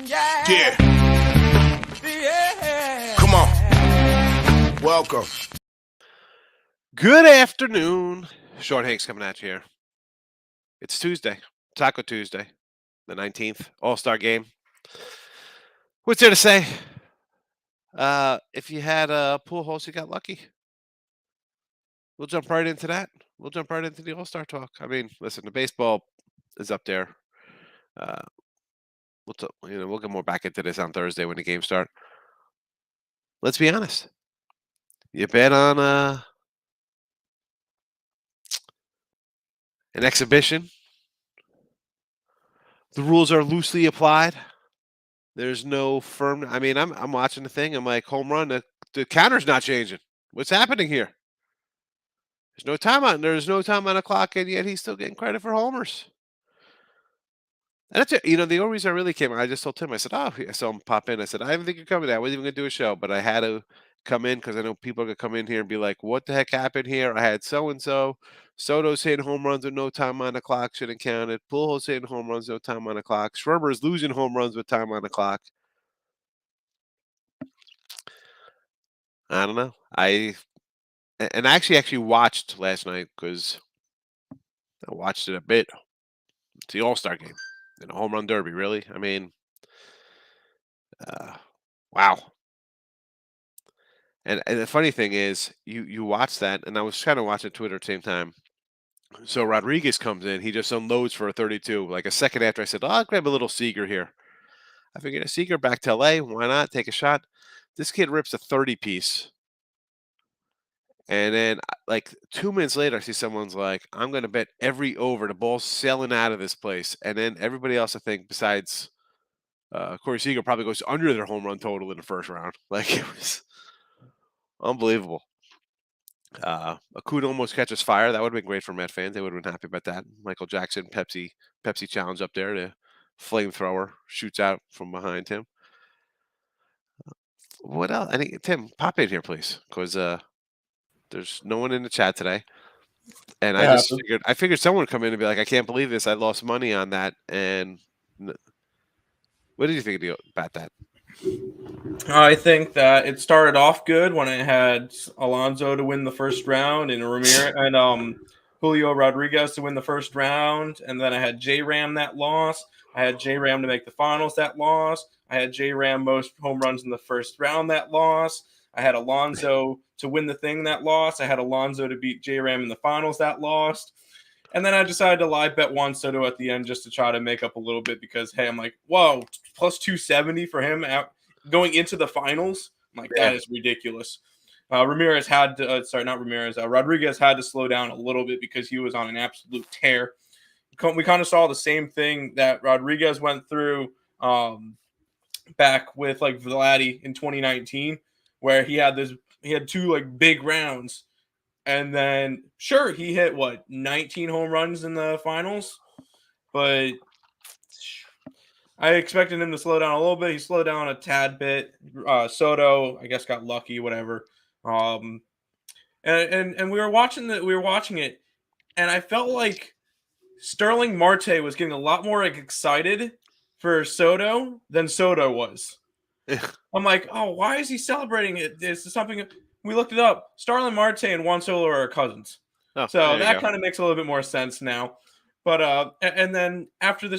Yeah. Come on. Welcome. Good afternoon. Sean Higgs coming at you here. It's Tuesday, Taco Tuesday, the 19th, All-Star game. What's there to say? If you had a pool host, you got lucky. We'll jump right into that. We'll jump right into the All-Star talk. I mean, listen, the baseball is up there. We'll get more back into this on Thursday when the games start. Let's be honest. You bet on an exhibition. The rules are loosely applied. There's no firm. I mean, I'm watching the thing. I'm like, home run. The counter's not changing. What's happening here? There's no timeout. There's no time on the clock, and yet he's still getting credit for homers. And that's it. The only reason I really came, I just told Tim. I said, "Oh," I saw him pop in. I said, "I didn't think you're coming. I wasn't even gonna do a show, but I had to come in because I know people are gonna come in here and be like, what the heck happened here? I had so and so. Soto's hitting home runs with no time on the clock, shouldn't count it. Pujols hitting home runs, no time on the clock. Schwarber's losing home runs with time on the clock. I don't know. I actually watched last night because I watched it a bit. It's the All-Star game and a home run derby. Really, I mean, wow. And the funny thing is, you watch that, and I was kind of watching Twitter at the same time. So Rodriguez comes in, he just unloads for a 32. Like a second after, I said, "Oh, I'll grab a little Seager here." I figured a Seager back to LA. Why not take a shot? This kid rips a 30 piece. And then, like 2 minutes later, I see someone's like, "I'm going to bet every over. The ball's sailing out of this place." And then everybody else, I think, besides Corey Seager, probably goes under their home run total in the first round. Like, it was unbelievable. Acuna almost catches fire. That would have been great for Met fans. They would have been happy about that. Michael Jackson, Pepsi challenge up there. The flamethrower shoots out from behind him. What else? I think Tim, pop in here, please, because there's no one in the chat today. And I figured someone would come in and be like, "I can't believe this. I lost money on that." And what did you think about that? I think that it started off good when I had Alonso to win the first round and Ramirez and Julio Rodriguez to win the first round, and then I had J Ram that lost. I had J Ram to make the finals that lost. I had J Ram most home runs in the first round that lost. I had Alonso to win the thing that lost. I had Alonso to beat J Ram in the finals that lost. And then I decided to live bet Juan Soto at the end just to try to make up a little bit because, hey, I'm like, whoa, plus 270 for him going into the finals. I'm like, that is ridiculous. Rodriguez had to slow down a little bit because he was on an absolute tear. We kind of saw the same thing that Rodriguez went through back with like Vladdy in 2019, where he had two like big rounds. And then, sure, he hit, 19 home runs in the finals? But I expected him to slow down a little bit. He slowed down a tad bit. Soto, I guess, got lucky, whatever. And we were watching it, and I felt like Sterling Marte was getting a lot more excited for Soto than Soto was. I'm like, oh, why is he celebrating it? This is something... We looked it up. Starlin Marte and Juan Soto are cousins. Oh, so that kind of makes a little bit more sense now. But and then after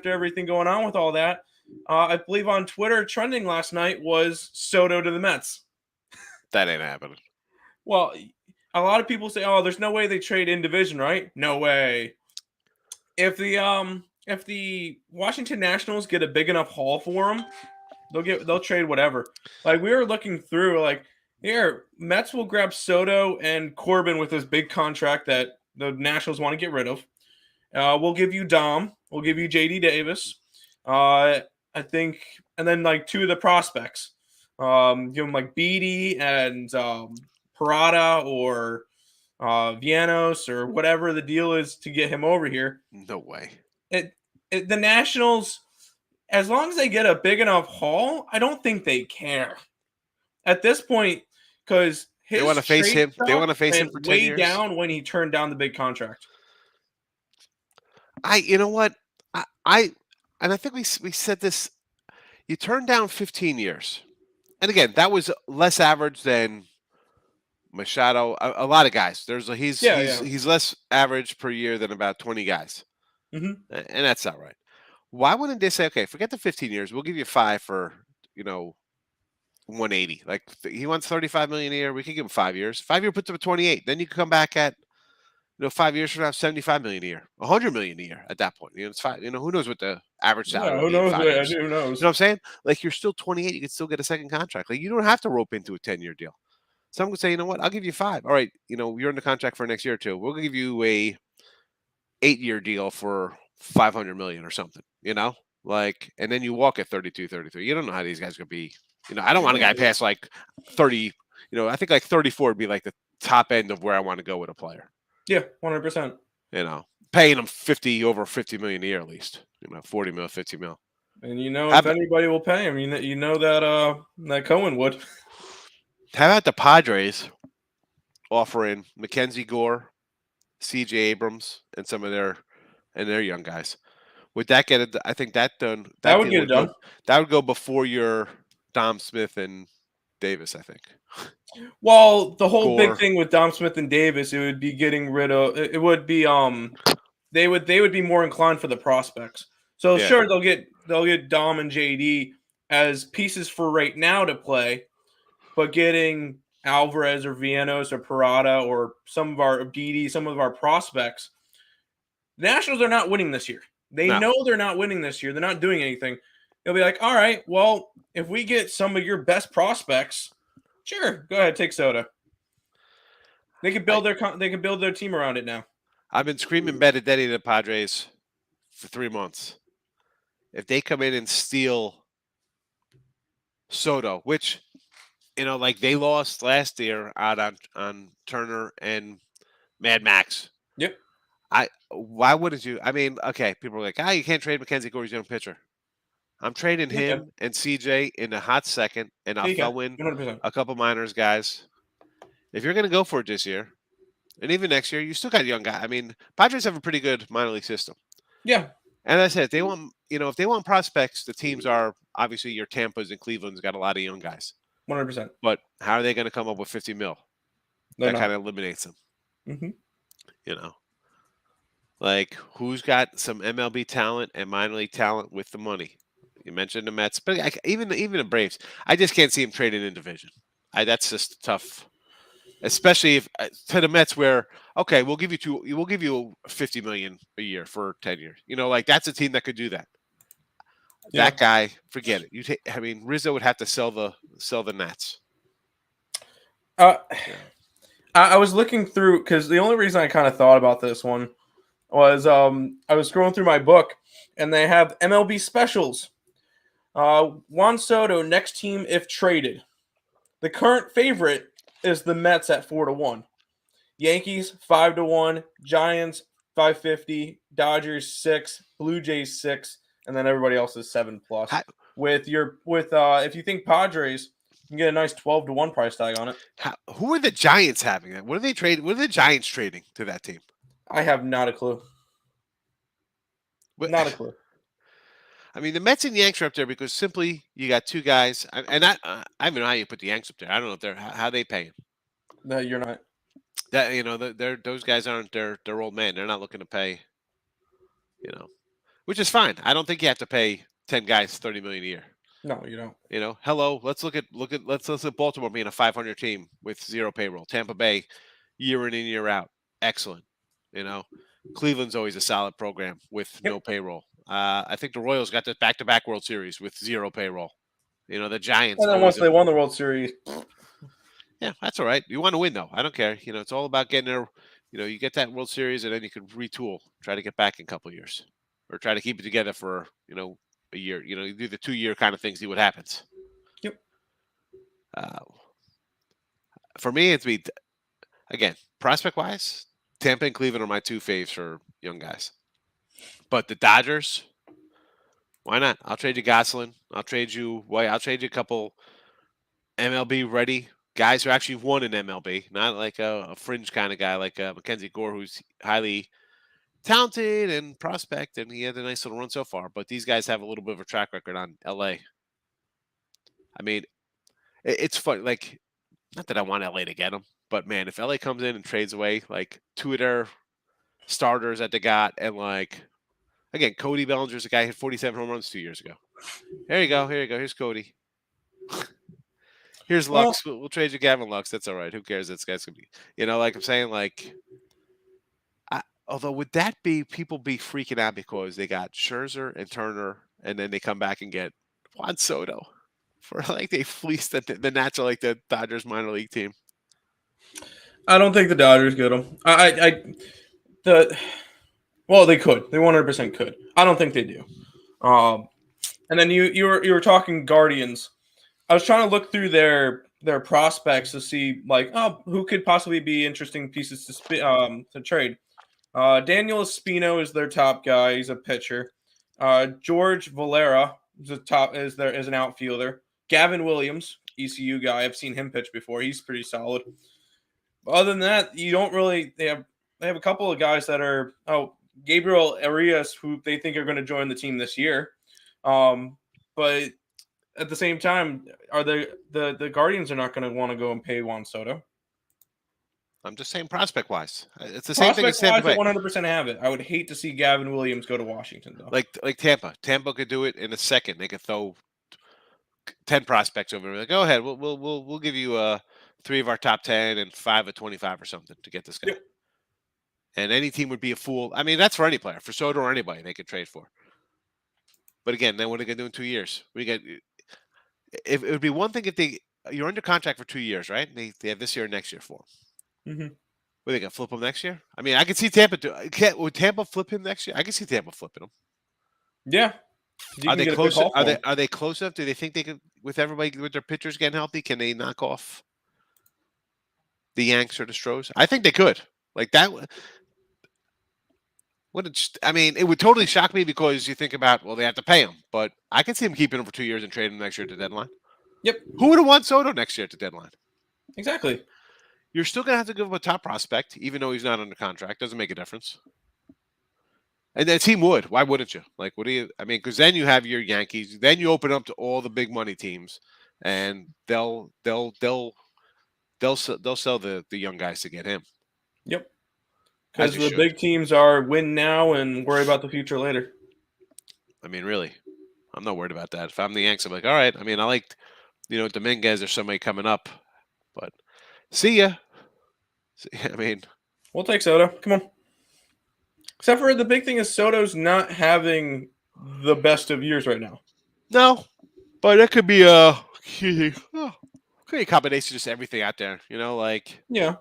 everything going on with all that, I believe on Twitter trending last night was Soto to the Mets. That ain't happening. Well, a lot of people say, "Oh, there's no way they trade in division, right?" No way. If the Washington Nationals get a big enough haul for them, they'll trade whatever. Like we were looking through, like. Here, Mets will grab Soto and Corbin with this big contract that the Nationals want to get rid of. We'll give you Dom. We'll give you J.D. Davis. I think, and then like two of the prospects. Give them like Beatty and Parada or Viennos or whatever the deal is to get him over here. No way. The Nationals, as long as they get a big enough haul, I don't think they care. At this point, because they want to face him. They want to face him for 10 years. Way down when he turned down the big contract. You know what? I think we said this. You turned down 15 years. And again, that was less average than Machado. A lot of guys. Yeah, yeah. He's less average per year than about 20 guys. Hmm. And that's not right. Why wouldn't they say, okay, forget the 15 years. We'll give you 5 for, 180. Like he wants 35 million a year. We could give him 5 years. 5 year puts him at 28. Then you can come back at 5 years from now, 75 million a year, 100 million a year at that point. It's fine. Who knows what the average salary Yeah, will who be in knows? 5 years. Who You knows? know what I'm saying? Like you're still 28. You can still get a second contract. Like you don't have to rope into a 10-year deal. Some would say, you know what? I'll give you 5. All right. You're in the contract for next year or two. We'll give you a 8-year deal for 500 million or something, and then you walk at 32, 33. You don't know how these guys are going to be. I don't want a guy past like 30. I think like 34 would be like the top end of where I want to go with a player. Yeah, 100%. Paying them over 50 million a year at least. 40 mil, 50 mil. And if anybody will pay him, that Cohen would. How about the Padres offering Mackenzie Gore, C.J. Abrams, and some of their young guys? Would that get it? I think that done. That would get it done. That would go before your Dom Smith and Davis, I think. Well, the whole big thing with Dom Smith and Davis, it would be getting rid of. It would be they would be more inclined for the prospects. So Yeah. sure, they'll get Dom and JD as pieces for right now to play, but getting Alvarez or Vientos or Parada or some of our prospects. The Nationals are not winning this year. They know they're not winning this year. They're not doing anything. They'll be like, all right, well, if we get some of your best prospects, sure, go ahead, take Soto. They could build their team around it now. I've been screaming Benedetti to the Padres for 3 months. If they come in and steal Soto, which like they lost last year out on Turner and Mad Max. Yep. Why wouldn't you? I mean, okay, people are like, you can't trade Mackenzie Gore, he's a young pitcher. I'm trading him and CJ in a hot second, and I'll throw in 100%. a couple minors guys. If you're going to go for it this year, and even next year, you still got a young guy. I mean, Padres have a pretty good minor league system. Yeah. And as I said, if they want prospects, the teams are obviously your Tampa's and Cleveland's got a lot of young guys. 100%. But how are they going to come up with 50 mil? That kind of eliminates them. Mm-hmm. Like who's got some MLB talent and minor league talent with the money? You mentioned the Mets, but even the Braves, I just can't see them trading in division. That's just tough, especially if to the Mets, where okay, we'll give you 50 million a year for 10 years. Like that's a team that could do that. Yeah. That guy, forget it. I mean, Rizzo would have to sell the Nats. I was looking through because the only reason I kind of thought about this one was I was scrolling through my book and they have MLB specials. Juan Soto, next team if traded. The current favorite is the Mets at 4-1. Yankees 5-1. Giants 550. Dodgers 6. Blue Jays 6. And then everybody else is 7+. If you think Padres, you can get a nice 12-1 price tag on it. Who are the Giants having? What are they trading? What are the Giants trading to that team? I have not a clue. Not a clue. I mean, the Mets and Yanks are up there because simply you got two guys, and I don't know how you put the Yanks up there. I don't know if how they pay them. No, you're not. That those guys aren't their old man. They're not looking to pay. Which is fine. I don't think you have to pay 10 guys $30 million a year. No, you don't. Hello. Let's look at Baltimore being a 500 team with zero payroll. Tampa Bay, year in and year out, excellent. Cleveland's always a solid program with no payroll. I think the Royals got the back-to-back World Series with zero payroll. The Giants. And then once they won the World Series. Yeah, that's all right. You want to win, though. I don't care. It's all about getting there. You get that World Series, and then you can retool, try to get back in a couple of years. Or try to keep it together for, a year. You do the 2-year kind of thing, see what happens. Yep. For me, it's again, prospect-wise, Tampa and Cleveland are my two faves for young guys. But the Dodgers, why not? I'll trade you Gosselin. I'll trade you a couple MLB-ready guys who actually won in MLB, not like a fringe kind of guy like Mackenzie Gore, who's highly talented and prospect, and he had a nice little run so far. But these guys have a little bit of a track record on LA. I mean, it's fun. Like, not that I want LA to get him, but man, if LA comes in and trades away like two of their starters that they got, and like again, Cody Bellinger's a guy who hit 47 home runs 2 years ago. There you go. Here you go. Here's Cody. Here's Well, Lux. We'll trade you Gavin Lux. That's all right. Who cares? This guy's gonna be. Like I'm saying, like. Although would that be people be freaking out because they got Scherzer and Turner, and then they come back and get Juan Soto for like they fleeced the Nats are like the Dodgers minor league team. I don't think the Dodgers get him. Well, they could. They 100% could. I don't think they do. And then you were talking Guardians. I was trying to look through their prospects to see like who could possibly be interesting pieces to trade. Daniel Espino is their top guy. He's a pitcher. George Valera is an outfielder. Gavin Williams, ECU guy. I've seen him pitch before. He's pretty solid. Other than that, you don't really. They have a couple of guys that are Gabriel Arias, who they think are going to join the team this year. But at the same time, are the Guardians are not going to want to go and pay Juan Soto? I'm just saying prospect wise. It's the same thing as Prospect Tampa wise, Bay. 100% have it. I would hate to see Gavin Williams go to Washington though. Like Tampa. Tampa could do it in a second. They could throw 10 prospects over. Like, go ahead. We'll give you 3 of our top 10 and 5 of 25 or something to get this guy. Yep. And any team would be a fool. I mean, that's for any player, for Soto or anybody they could trade for. But again, then what are they going to do in 2 years? If it would be one thing if you're under contract for 2 years, right? And they have this year and next year for him. Mm-hmm. What, they going to flip him next year? I mean, I could see Tampa do. Would Tampa flip him next year? I could see Tampa flipping him. Yeah. Are they close? Are they close enough? Do they think they could, with everybody, with their pitchers getting healthy, can they knock off the Yanks or the Stros? I think they could. Like that. I mean, it would totally shock me because you think about, well, they have to pay him, but I can see him keeping him for 2 years and trading him next year at the deadline. Yep. Who would have won Soto next year at the deadline? Exactly. You're still going to have to give him a top prospect, even though he's not under contract. Doesn't make a difference. And the team would. Why wouldn't you? Like, what do you? I mean, because then you have your Yankees. Then you open up to all the big money teams, and they'll sell the young guys to get him. Yep. Because the big teams are win now and worry about the future later. I mean, really, I'm not worried about that. If I'm the Yanks, I'm like, all right. I mean, I like, Dominguez or somebody coming up, but see ya. I mean, we'll take Soto. Come on. Except for the big thing is Soto's not having the best of years right now. No, but that could be a combination of just everything out there. Like yeah,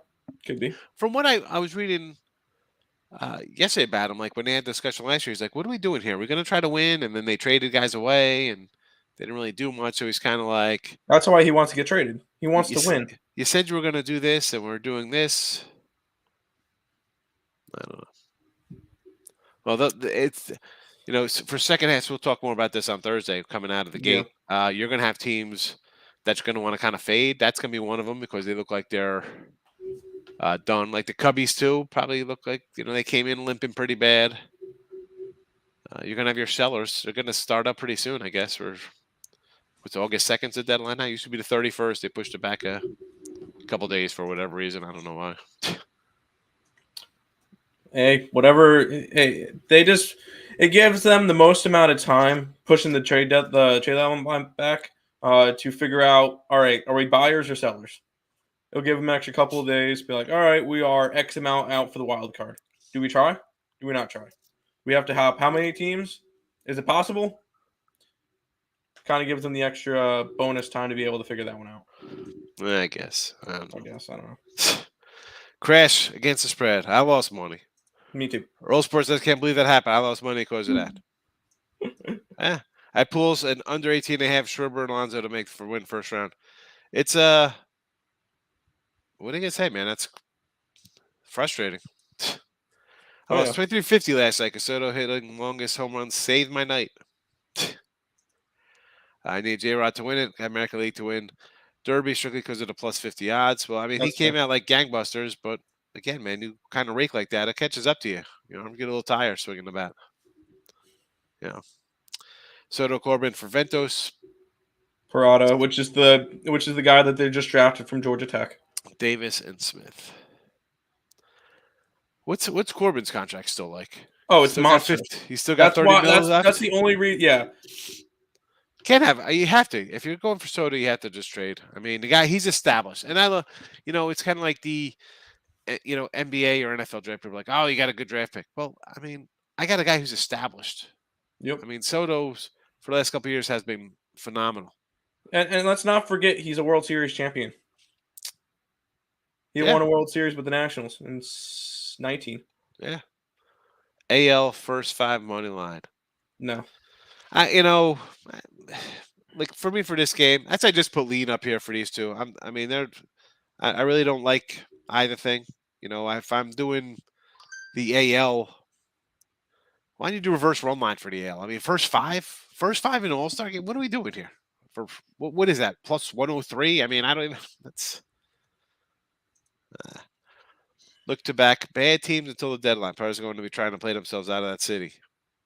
could be. From what I was reading yesterday about him, like when they had the discussion last year, he's like, "What are we doing here? We're going to try to win," and then they traded guys away, and they didn't really do much. So he's kind of like, that's why he wants to get traded. He wants to win. You said you were going to do this, and we're doing this. I don't know. Well, it's for second half, we'll talk more about this on Thursday. Coming out of the gate, you're going to have teams that's going to want to kind of fade. That's going to be one of them because they look like they're done. Like the Cubbies too, probably look like they came in limping pretty bad. You're going to have your sellers. They're going to start up pretty soon, I guess. What's August 2nd's the deadline now? It used to be the 31st. They pushed it back a couple days for whatever reason. I don't know why. Hey, whatever. Hey, it gives them the most amount of time pushing the trade deadline back to figure out, all right, are we buyers or sellers? It'll give them an extra couple of days. Be like, all right, we are X amount out for the wild card. Do we try? Do we not try? We have to have how many teams? Is it possible? Kind of gives them the extra bonus time to be able to figure that one out. I guess. I don't know. Crash against the spread. I lost money. Me too. Roll Sports says, can't believe that happened. I lost money because of that. I pulls an under 18.5 Schwarber and Alonso to win first round. It's what are you gonna say, man? That's frustrating. I lost 23.50 last night. Soto hitting longest home run saved my night. I need J-Rod to win it. American League to win Derby strictly because of the plus 50 odds. Well, I mean, he came out like gangbusters, but again, man, you kind of rake like that, it catches up to you. I'm getting a little tired swinging the bat. Soto Corbin for Ventos. Parada, which is the guy that they just drafted from Georgia Tech. Davis and Smith. What's Corbin's contract still like? Oh, it's monstrous. He's still got That's 30 why. mil left. That's the only reason. Yeah. Can't have. You have to. If you're going for Soto, you have to just trade. I mean, the guy, he's established, and it's kind of like the NBA or NFL draft people are like, oh, you got a good draft pick. Well, I mean, I got a guy who's established. Yep. I mean, Soto's for the last couple of years has been phenomenal. And let's not forget he's a World Series champion. He won a World Series with the Nationals in 19. Yeah. AL first 5 money line. No. Like for me for this game, I'd say just put lean up here for these two. I really don't like either thing. If I'm doing the AL, why don't you do reverse run line for the AL? I mean, first five in an All-Star game. What are we doing here? For what is that? Plus 103? I mean, I don't even. That's look to back bad teams until the deadline. Players are going to be trying to play themselves out of that city.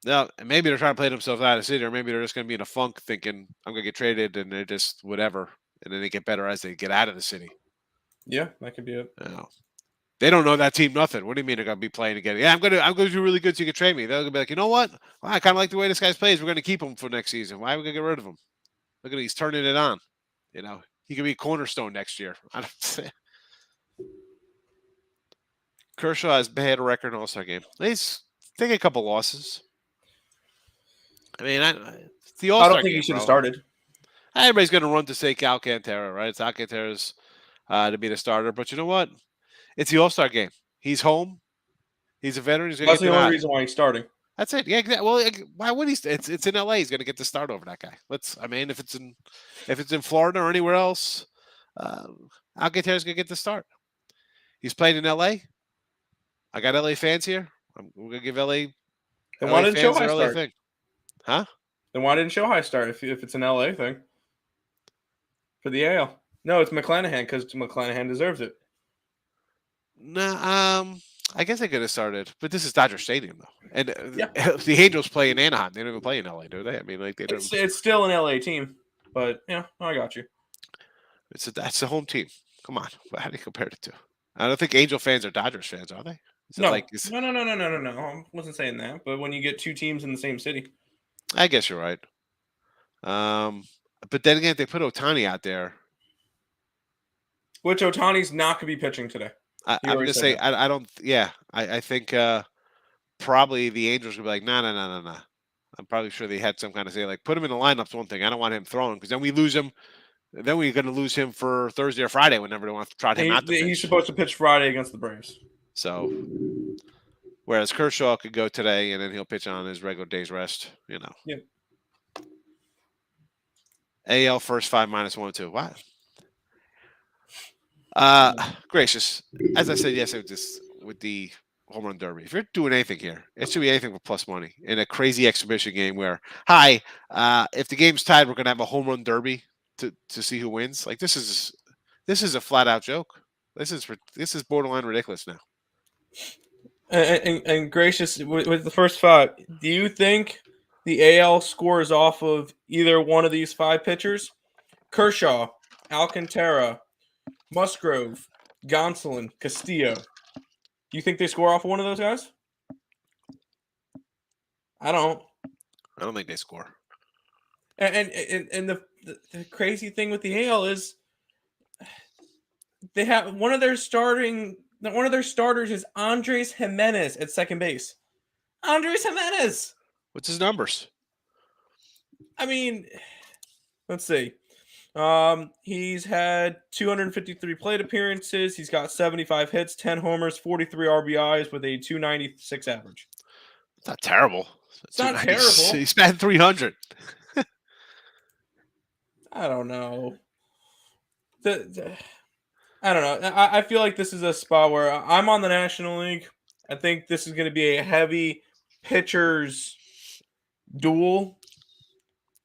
Now, maybe they're trying to play themselves out of the city, or maybe they're just going to be in a funk thinking, I'm going to get traded, and they're just whatever. And then they get better as they get out of the city. Yeah, that could be it. No. They don't know that team nothing. What do you mean they're going to be playing together? Yeah, I'm going to do really good so you can trade me. They're going to be like, you know what? Well, I kind of like the way this guy plays. We're going to keep him for next season. Why are we going to get rid of him? Look at he's turning it on. He could be a cornerstone next year. I don't say. Kershaw has bad record in All-Star game. He's taking a couple losses. I mean, the All-Star I don't think game, he should have started. Everybody's going to run to say Alcantara, right? It's Alcantara's to be the starter. But you know what? It's the All-Star game. He's home. He's a veteran. He's going to That's get the the only nod. reason why he's starting. That's it. Yeah, exactly. Well, why would he? It's in LA. He's going to get the start over that guy. If it's in Florida or anywhere else, Alcantara's going to get the start. He's playing in LA. I got LA fans here. We're going to give LA. Then LA why didn't fans Shohei their LA start? thing. Huh? Then why didn't Shohei start if it's an LA thing? For the AL. No, it's McClanahan because McClanahan deserves it. Nah, I guess they could have started, but this is Dodger Stadium though, and the Angels play in Anaheim. They don't even play in LA, do they? I mean, like they don't. It's still an LA team, but yeah, I got you. That's the home team. Come on, how do you compare the two? I don't think Angel fans are Dodgers fans, are they? No. I wasn't saying that, but when you get two teams in the same city, I guess you're right. But then again, they put Ohtani out there, which Ohtani's not going to be pitching today. I'm going to say I don't. Yeah, I think probably the Angels will be like, no. I'm probably sure they had some kind of say like, put him in the lineup's one thing. I don't want him throwing because then we lose him. Then we're going to lose him for Thursday or Friday whenever they want to trot him out. He's supposed to pitch Friday against the Braves. So, whereas Kershaw could go today and then he'll pitch on his regular day's rest. Yep. AL first 5 -102. Wow. Gracious. As I said yesterday with the home run derby, if you're doing anything here, it should be anything for plus money in a crazy exhibition game where, if the game's tied, we're gonna have a home run derby to see who wins. Like this is a flat out joke. This is borderline ridiculous now. And Gracious, with the first 5, do you think the AL scores off of either one of these 5 pitchers? Kershaw, Alcantara, Musgrove, Gonsolin, Castillo. Do you think they score off of one of those guys? I don't think they score. And the crazy thing with the AL is they have one of their starters is Andres Jimenez at second base. Andres Jimenez. What's his numbers? I mean, let's see. He's had 253 plate appearances. He's got 75 hits, 10 homers, 43 RBIs with a 296 average. It's not terrible. It's not terrible. He's batting 300. I don't know. I don't know. I feel like this is a spot where I'm on the National League. I think this is going to be a heavy pitchers duel.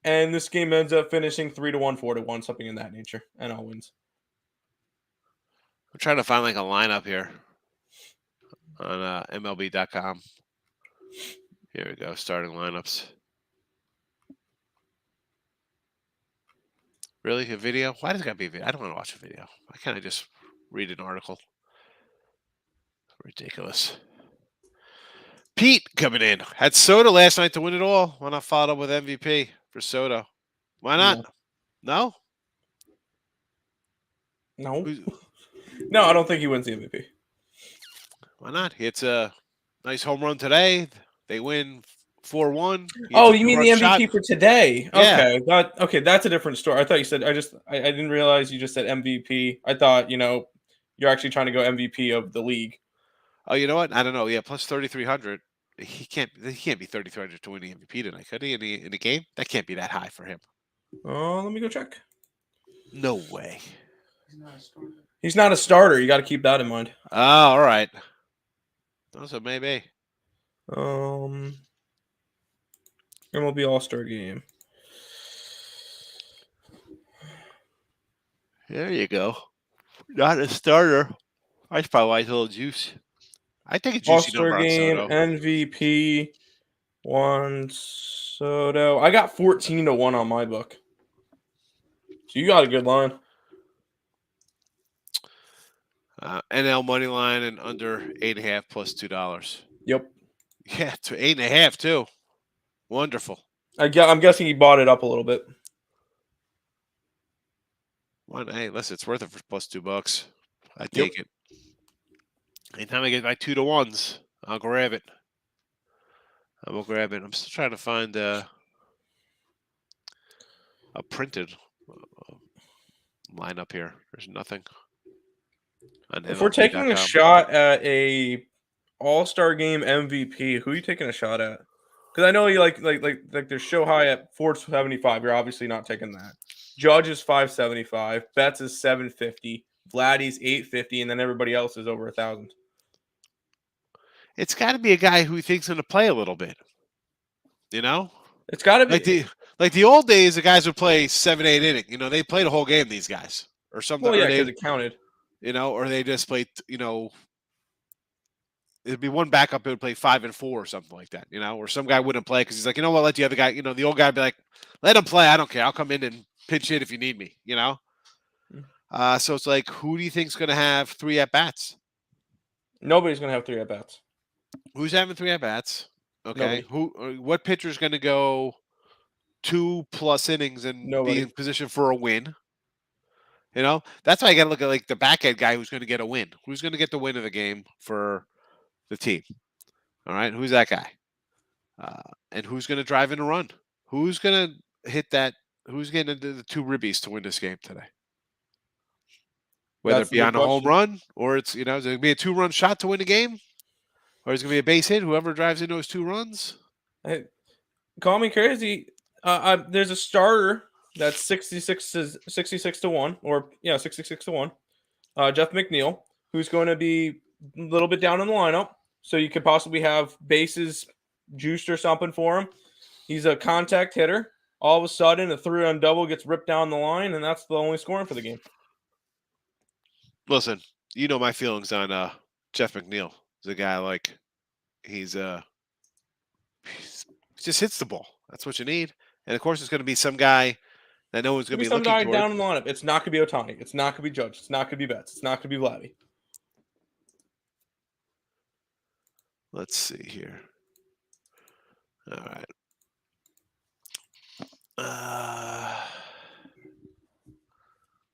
And this game ends up finishing 3-1, 4-1, something in that nature. And all wins. I'm trying to find like a lineup here on MLB.com. Here we go. Starting lineups. Really? A video? Why does it gotta be a video? I don't want to watch a video. Why can't I just read an article? Ridiculous. Pete coming in. Had Soto last night to win it all. Why not follow up with MVP for Soto? Why not? No? No. Who's- No, I don't think he wins the MVP. Why not? He hits a nice home run today. They win 4-1. Oh, you mean the MVP for today? Yeah. Okay, that's a different story. I thought you said I didn't realize you just said MVP. I thought, you're actually trying to go MVP of the league. Oh, you know what? I don't know. Yeah, plus 3,300. He can't be 3,300 to win the MVP tonight, could he? In the game? That can't be that high for him. Oh, let me go check. No way. He's not a starter. You got to keep that in mind. Oh, all right. So maybe. MLB All-Star Game. There you go. Not a starter. That's probably why he's a little juice. I think a juicy All-Star number on Game Soto. MVP Juan Soto. I got 14-1 on my book. So you got a good line. NL money line and under 8.5 plus $2. Yep. Yeah, to 8.5 too. Wonderful. I'm guessing he bought it up a little bit. Hey, listen, it's worth it for plus $2. I take it. Anytime I get my 2-to-1s, I'll grab it. I will grab it. I'm still trying to find a printed lineup here. There's nothing. If we're taking a shot at a All-Star Game MVP, who are you taking a shot at? Because I know you like there's show high at 475. You're obviously not taking that. Judge is 575. Betts is 750. Vladdy's 850, and then everybody else is over 1,000. It's got to be a guy who thinks going to play a little bit. You know, it's got to be like the old days. The guys would play 7-8 inning. You know, they played a whole game. These guys or something. Well, yeah, because it counted. You know, or they just played. You know, it'd be one backup who would play 5 and 4 or something like that. You know, or some guy wouldn't play because he's like, you know what, let the other guy. You know, the old guy would be like, let him play. I don't care. I'll come in and pinch hit if you need me. You know. So it's like, who do you think's going to have 3 at bats? Nobody's going to have 3 at bats. Who's having 3 at bats? Okay. What pitcher's going to go 2+ innings and be in position for a win? You know, that's why I got to look at like the back end guy who's going to get a win. Who's going to get the win of the game for the team? All right. Who's that guy? And who's going to drive in a run? Who's going to hit that? Who's getting into the 2 ribbies to win this game today? Whether it be on a home run or it's, is it going to be a 2-run shot to win the game? Or is it going to be a base hit? Whoever drives in those 2 runs? Hey, call me crazy. There's a starter that's 66 to 1, or 66 to 1. Jeff McNeil, who's going to be a little bit down in the lineup. So you could possibly have bases juiced or something for him. He's a contact hitter. All of a sudden, a 3-run double gets ripped down the line, and that's the only scoring for the game. Listen, you know my feelings on Jeff McNeil. He's a guy like he just hits the ball. That's what you need. And of course, it's going to be some guy that no one's going to be looking toward. Some guy down in the lineup. It's not going to be Ohtani. It's not going to be Judge. It's not going to be Betts. It's not going to be Vladdy. Let's see here. All right.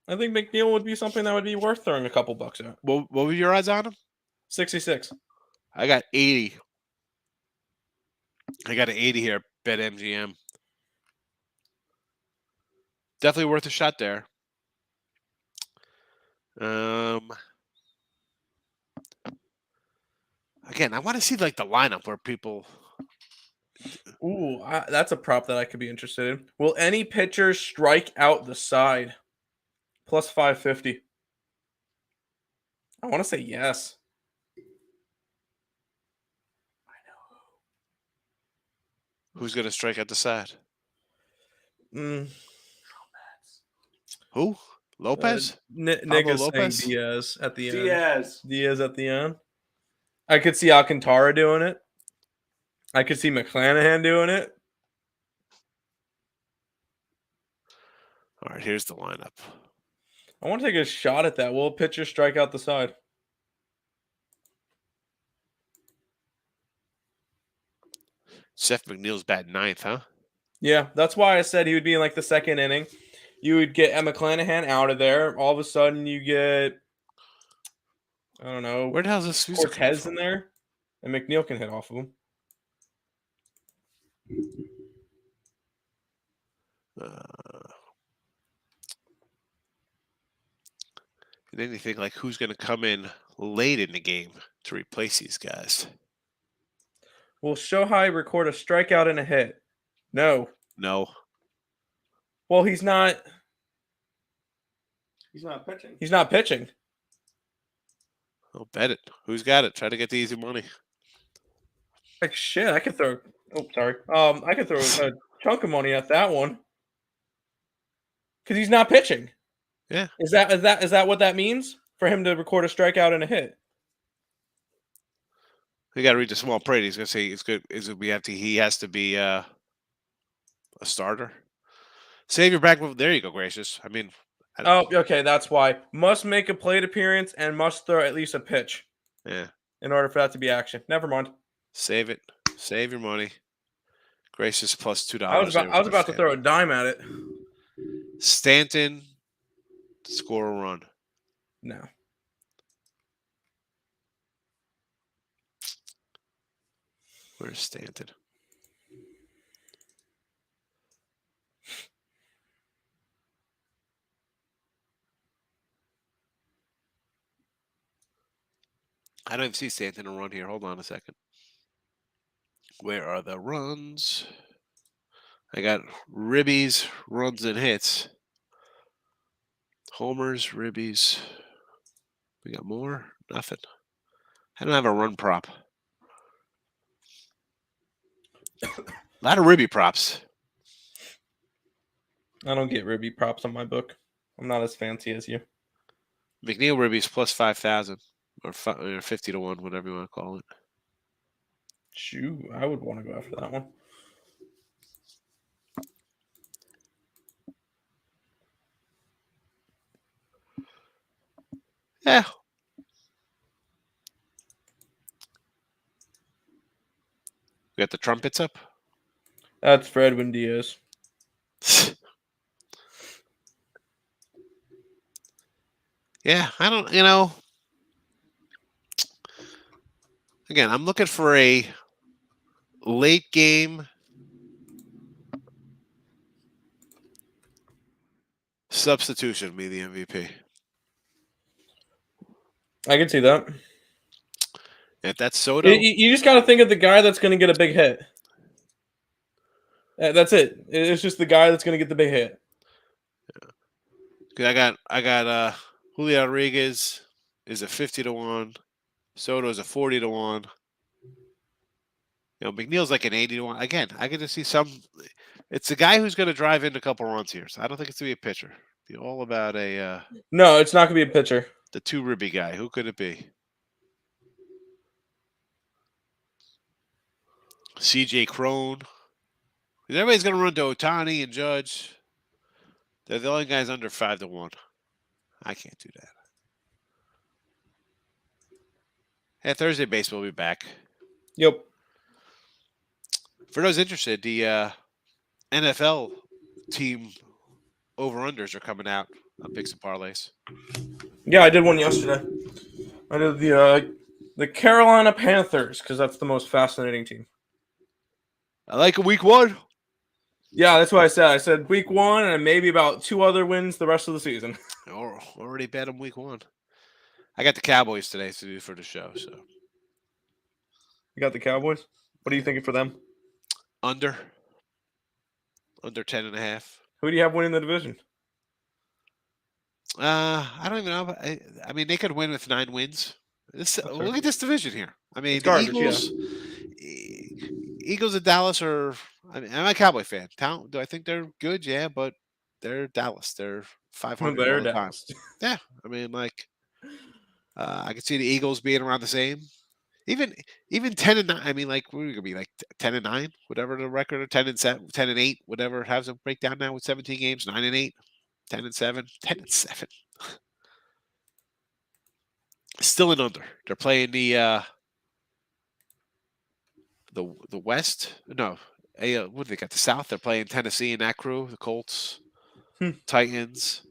I think McNeil would be something that would be worth throwing a couple bucks at. What were your odds on him? 66. I got 80. I got an 80 here. Bet MGM. Definitely worth a shot there. Again, I want to see like the lineup where people. Ooh, that's a prop that I could be interested in. Will any pitcher strike out the side? Plus 550. I want to say yes. I know who's going to strike at the side. Who? Lopez? Nick is Lopez? saying Diaz at the end. Diaz at the end. I could see Alcantara doing it. I could see McClanahan doing it. All right, here's the lineup. I want to take a shot at that. Will a pitcher strike out the side? Seth McNeil's batting ninth, huh? Yeah, that's why I said he would be in like the second inning. You would get Emma Clanahan out of there. All of a sudden, you get, I don't know, Where the hell is this music coming Cortez from? in there, and McNeil can hit off of him. And then you think, like, who's going to come in late in the game to replace these guys? Will Shohei record a strikeout and a hit? No. No. Well, he's not. He's not pitching. He's not pitching. I'll bet it. Who's got it? Try to get the easy money. Like shit, I could throw. Oh, sorry. I could throw a chunk of money at that one because he's not pitching. Yeah. Is that what that means for him to record a strikeout and a hit? You got to read the small print. He's going to say it's good. He has to be a starter. Save your back. There you go, gracious. I mean. Oh, okay. That's why. Must make a plate appearance and must throw at least a pitch. Yeah. In order for that to be action. Never mind. Save it. Save your money. Gracious plus $2. I was about to throw a dime at it. Stanton score a run. No. Where's Stanton? I don't even see Stanton a run here. Hold on a second. Where are the runs? I got ribbies, runs, and hits. Homers, ribbies. We got more? Nothing. I don't have a run prop. A lot of ribby props. I don't get ribby props on my book. I'm not as fancy as you. McNeil ribbies plus 5,000 or 50 to 1, whatever you want to call it. Shoo, I would want to go after that one. Yeah. We got the trumpets up. That's Fredwin Diaz. Yeah, I don't, again, I'm looking for a late game substitution, be the MVP. I can see that. If that's Soto, You just got to think of the guy that's going to get a big hit. That's it. It's just the guy that's going to get the big hit. I got Julio Rodriguez is a 50 to 1. Soto is a 40 to 1. McNeil's like an 80 to 1. Again, I get to see some. It's the guy who's going to drive in a couple runs here. So I don't think it's going to be a pitcher. Be all about a. No, it's not going to be a pitcher. The two ribby guy. Who could it be? CJ Crone. Everybody's going to run to Ohtani and Judge. They're the only guys under 5 to 1. I can't do that. Yeah, Thursday baseball will be back. Yep. For those interested, the NFL team over-unders are coming out on Picks and Parlays. Yeah, I did one yesterday. I did the Carolina Panthers because that's the most fascinating team. I like a week 1. Yeah, that's what I said. I said week 1 and maybe about 2 other wins the rest of the season. Already bet them week 1. I got the Cowboys today to do for the show. So you got the Cowboys? What are you thinking for them? Under 10.5. Who do you have winning the division? I don't even know. I mean, they could win with 9 wins. Look at this division here. I mean, garbage, Eagles and Dallas are. I mean, I'm a Cowboy fan. Do I think they're good? Yeah, but they're Dallas. They're 500 all the time. Yeah, I mean, like, I could see the Eagles being around the same. Even 10-9. I mean, like, we're gonna be like 10-9, whatever the record, or 10-7, 10-8, whatever. Have them break down now with 17 games, 9-8. 10-7. 10-7. Still an under. They're playing the West. No, what do they got? The South. They're playing Tennessee and that crew. The Colts, Titans.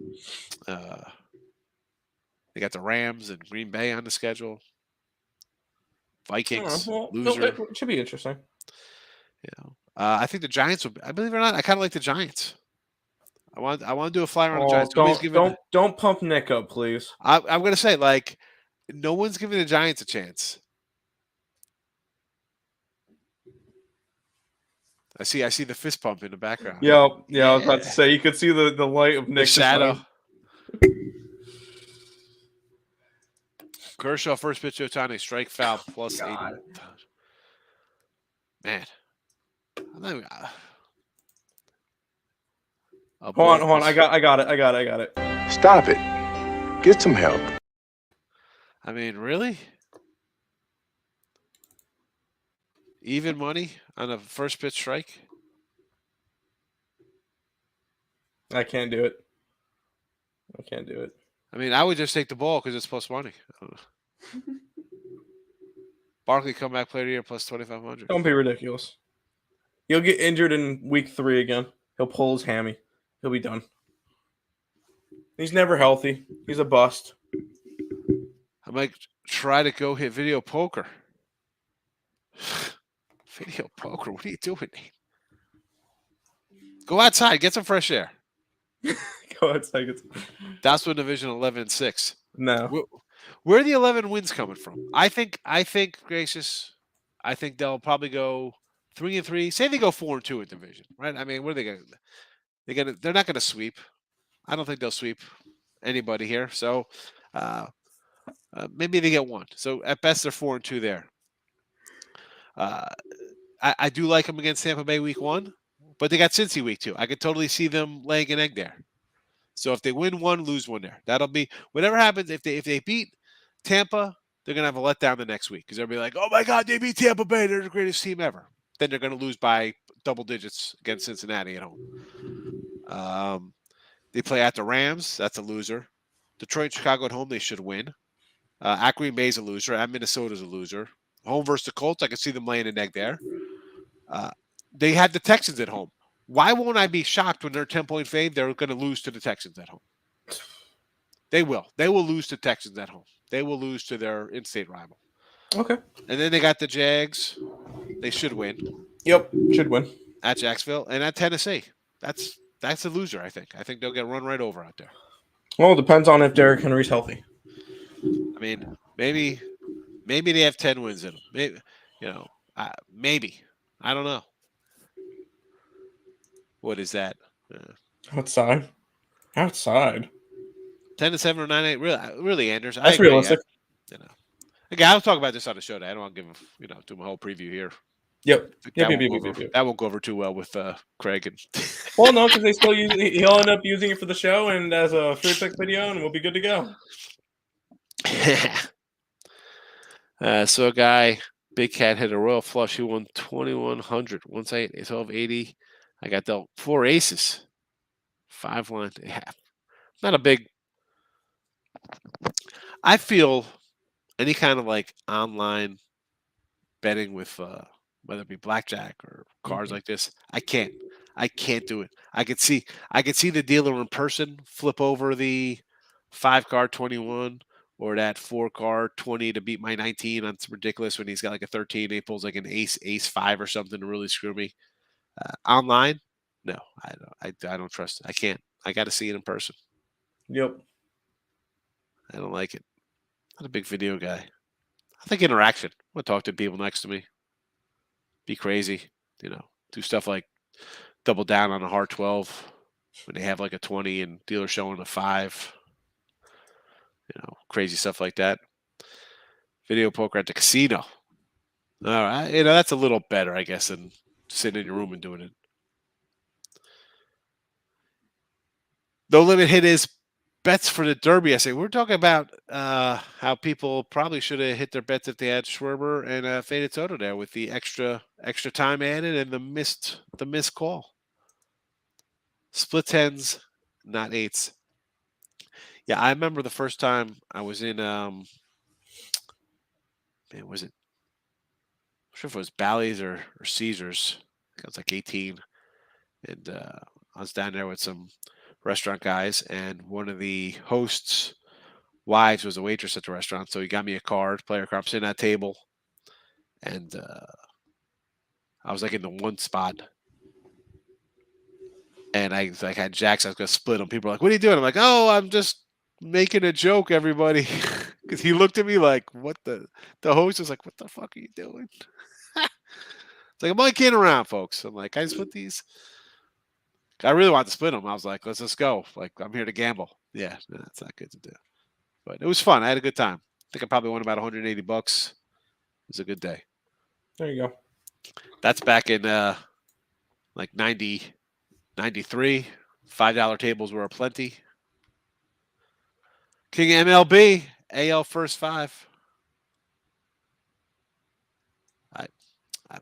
They got the Rams and Green Bay on the schedule. Vikings, loser. It should be interesting. I think the Giants will. I believe it or not, I kind of like the Giants. I want to do a flyer on the Giants. Don't pump Nick up, please. I'm going to say, like, no one's giving the Giants a chance. I see the fist pump in the background. Yeah. I was about to say, you could see the light of Nick's shadow. Kershaw first pitch to Ohtani, strike foul plus 80. Man. Hold on. I got it. Stop it. Get some help. I mean, really? Even money on a first pitch strike? I can't do it. I mean, I would just take the ball because it's plus money. Barkley comeback player of the year plus 2,500. Don't be ridiculous. He'll get injured in week 3 again. He'll pull his hammy. He'll be done. He's never healthy. He's a bust. I might try to go hit video poker. Video poker? What are you doing? Go outside. Get some fresh air. Go outside. That's what Division 11-6. No. Where are the 11 wins coming from? I think, Gracious, I think they'll probably go 3-3. Say they go 4-2 in division, right? I mean, what are they going to? They're not going to sweep. I don't think they'll sweep anybody here. So maybe they get 1. So at best, they're 4-2 there. I do like them against Tampa Bay week 1, but they got Cincy week 2. I could totally see them laying an egg there. So if they win 1, lose 1 there. That'll be whatever happens. If they beat Tampa, they're gonna have a letdown the next week because they'll be like, "Oh my God, they beat Tampa Bay. They're the greatest team ever." Then they're gonna lose by double digits against Cincinnati at home. They play at the Rams. That's a loser. Detroit and Chicago at home, they should win. At Green Bay's a loser. At Minnesota's a loser. Home versus the Colts, I can see them laying an egg there. They had the Texans at home. Why won't I be shocked when they're 10-point fave? They're going to lose to the Texans at home. They will. They will lose to Texans at home. They will lose to their in-state rival. Okay. And then they got the Jags. They should win. Yep, should win. At Jacksonville and at Tennessee. That's a loser, I think. I think they'll get run right over out there. Well, it depends on if Derrick Henry's healthy. I mean, maybe they have 10 wins in them. Maybe, maybe. I don't know. What is that? Outside. 10-7 or 9-8. Really, Anders. That's realistic. Again, I'll talk about this on the show today. I don't want to give do my whole preview here. Yep. That won't go over too well with Craig and. Well, no, because he'll end up using it for the show and as a free pick video, and we'll be good to go. So a guy, Big Cat, hit a royal flush. He won 2,100. Once I hit 1280, I got dealt 4 aces, 5 line. Not a big. I feel any kind of like online betting with whether it be blackjack or cards like this, I can't do it. I could see the dealer in person flip over the 5-card 21 or that 4-card 20 to beat my 19. That's ridiculous when he's got like a 13. He pulls like an ace 5 or something to really screw me. Online, no, I don't trust it. I can't. I got to see it in person. Yep. I don't like it. Not a big video guy. I think interaction. I want to talk to people next to me. Be crazy. Do stuff like double down on a hard 12 when they have like a 20 and dealer showing a 5. Crazy stuff like that. Video poker at the casino. All right. That's a little better, I guess, than sitting in your room and doing it. No limit hit is bets for the Derby. I say we're talking about how people probably should have hit their bets if they had Schwerber and Faded Soto there with the extra time added and the missed call. Split tens not eights. Yeah, I remember the first time I was in. Man, was it? I'm sure if it was Bally's or Caesars. I was like 18, and I was down there with some restaurant guys, and one of the hosts' wives was a waitress at the restaurant, so he got me a card, player card. I'm sitting at that table, and I was like in the one spot, and I like had jacks. I was gonna split them. People were like, "What are you doing?" I'm like, "Oh, I'm just making a joke, everybody," because he looked at me like, "What the?" The host was like, "What the fuck are you doing?" It's like I'm only kidding around, folks. I'm like, I split these. I really wanted to split them. I was like, let's just go. Like I'm here to gamble. Yeah, no, that's not good to do. But it was fun. I had a good time. I think I probably won about $180. It was a good day. There you go. That's back in like 90, 93. $5 tables were aplenty. King MLB, AL first five.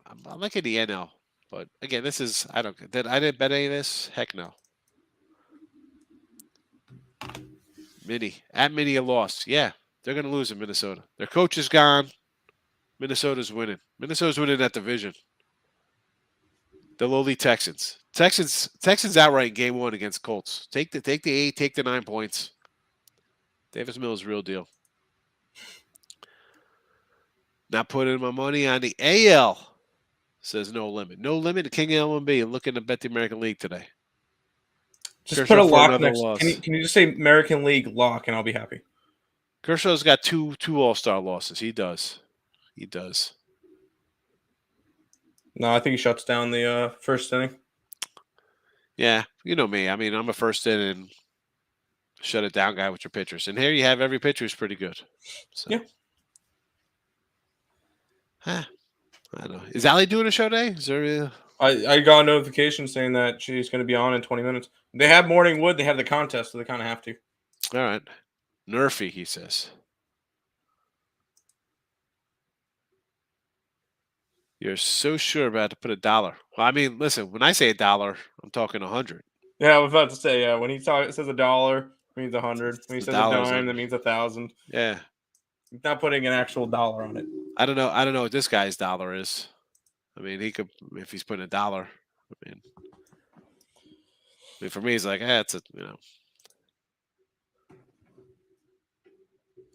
I'm liking the NL, but again, this is I didn't bet any of this. Heck no. Mini a loss. Yeah, they're gonna lose in Minnesota. Their coach is gone. Minnesota's winning. Minnesota's winning that division. The lowly Texans. Texans outright in game one against Colts. Take the 8, take the 9 points. Davis Mills, real deal. Not putting my money on the AL. Says no limit. No limit to King LMB looking to bet the American League today. Just Kershaw put a for lock another next. loss. Can you just say American League lock and I'll be happy? Kershaw's got two All-Star losses. He does. No, I think he shuts down the first inning. Yeah, you know me. I mean, I'm a first inning shut it down guy with your pitchers. And here you have every pitcher who's pretty good. So. Yeah. I don't know. Is Allie doing a show today? Is there I got a notification saying that she's going to be on in 20 minutes. They have Morning Wood. They have the contest, so they kind of have to. All right. Nerfy, he says. You're so sure about to put $1. Well, I mean, listen, when I say $1, I'm talking 100. Yeah, I was about to say, yeah. When he says $1, it means 100. When he says a $1's dime, that means 1,000. Yeah. He's not putting an actual dollar on it. I don't know what this guy's dollar is. I mean, he could if he's putting $1. I mean, for me, he's like, it's a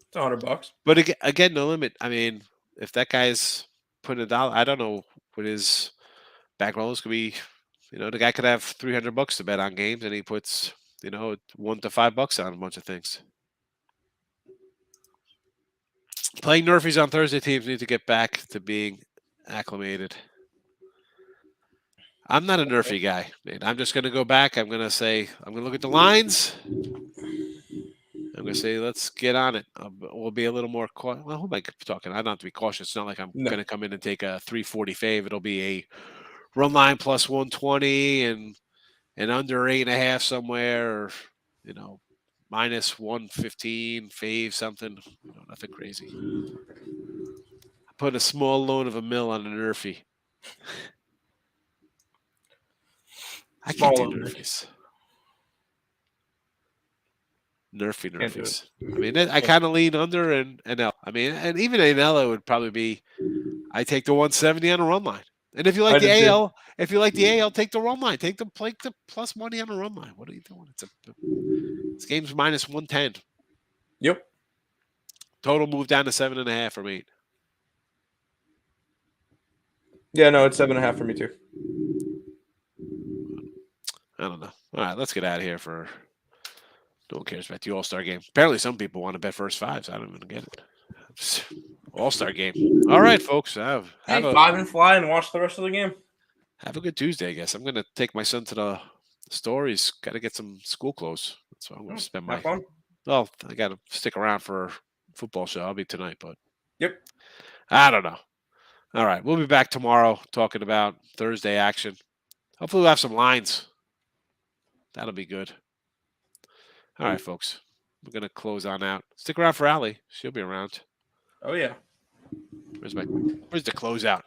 It's $100. But again, no limit. I mean, if that guy's putting $1, I don't know what his bankroll could be. The guy could have $300 to bet on games, and he puts $1 to $5 on a bunch of things. Playing Nerfies on Thursday, teams need to get back to being acclimated. I'm not a Nerfy guy, man. I'm just going to go back. I'm going to look at the lines. I'm going to say, let's get on it. We'll be a little more cautious. Well, who am I talking? I don't have to be cautious. It's not like I'm going to come in and take a 340 fave. It'll be a run line plus 120 and under 8.5 somewhere, or minus 115 fave something. Nothing crazy. I put a small loan of $1 million on a Nerfy. I can't do Nerfies. Nerfies. I mean, I kind of lean under and L. I mean, and even an L it would probably be. I take the 170 on a run line. And if you like the AL, take the run line. Take the plus money on the run line. What are you doing? This game's minus 110. Yep. Total move down to 7.5 from 8. Yeah, no, it's 7.5 for me too. I don't know. All right, let's get out of here. No one cares about the All-Star game. Apparently, some people want to bet first fives. I don't even get it. All-Star game. All right, folks. Have 5 and fly and watch the rest of the game. Have a good Tuesday, I guess. I'm going to take my son to the store. He's got to get some school clothes. That's why I'm going to spend my fun. Well, I got to stick around for football show. I'll be tonight, but yep. I don't know. All right, we'll be back tomorrow talking about Thursday action. Hopefully we'll have some lines. That'll be good. All right, folks. We're going to close on out. Stick around for Allie. She'll be around. Oh, yeah. Where's the closeout?